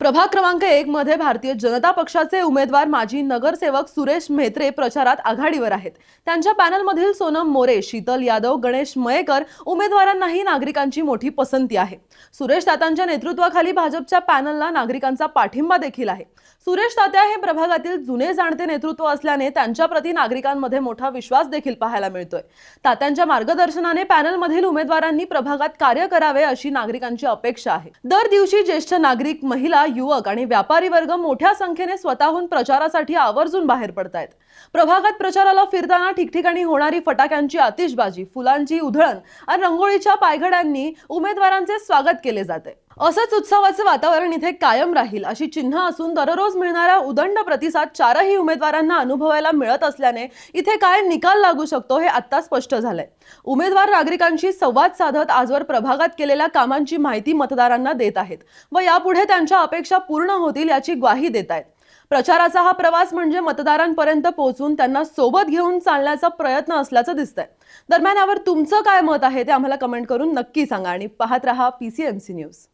प्रभाग क्रमांक 1 मध्ये भारतीय जनता पक्षाचे उमेदवार माजी नगरसेवक सुरेश म्हेत्रे प्रचारात आघाडीवर आहेत। त्यांच्या पॅनलमधील सोनम मोरे, शीतल यादव, गणेश मयेकर उमेदवारांनाही नागरिकांची मोठी पसंती आहे। सुरेश तात्यांच्या नेतृत्वाखाली भाजपच्या पॅनलला नागरिकांचा पाठिंबा देखील आहे। सुरेश तात्या हे प्रभागातील जुने जाणते नेतृत्व असल्याने त्यांच्याप्रती नागरिकांमध्ये मोठा विश्वास देखील पाहायला मिळतोय। तात्यांच्या मार्गदर्शनाने पॅनलमधील उमेदवारांनी प्रभागात कार्य करावे अशी नागरिकांची अपेक्षा आहे। दर दिवशी ज्येष्ठ नागरिक, महिला, युवक आणि व्यापारी वर्ग मोठ्या संख्येने स्वतःहून प्रचारासाठी आवर्जून बाहेर पडतायत। प्रभागात प्रचाराला फिरताना ठिकठिकाणी होणारी फटाक्यांची आतिषबाजी, फुलांची उधळण आणि रंगोळीच्या पायघड्यांनी उमेदवारांचे स्वागत केले जाते। असंच उत्सवाचे वातावरण इथे कायम राहील अशी चिन्ह असून दररोज मिळणारा उदंड प्रतिसाद चारही उमेदवारांना अनुभवायला मिळत असल्याने इथे काय निकाल लागू शकतो हे आता स्पष्ट झालंय। उमेदवार नागरिकांशी संवाद साधत आजवर प्रभागात केलेल्या कामांची माहिती मतदारांना देत आहेत व यापुढे त्यांच्या अपेक्षा पूर्ण होतील याची ग्वाही देत आहेत। प्रचाराचा हा प्रवास म्हणजे मतदारांपर्यंत पोहोचून त्यांना सोबत घेऊन चालण्याचा प्रयत्न असल्याचं दिसतंय। दरम्यान यावर तुमचं काय मत आहे ते आम्हाला कमेंट करून नक्की सांगा आणि पाहत रहा PCMC न्यूज।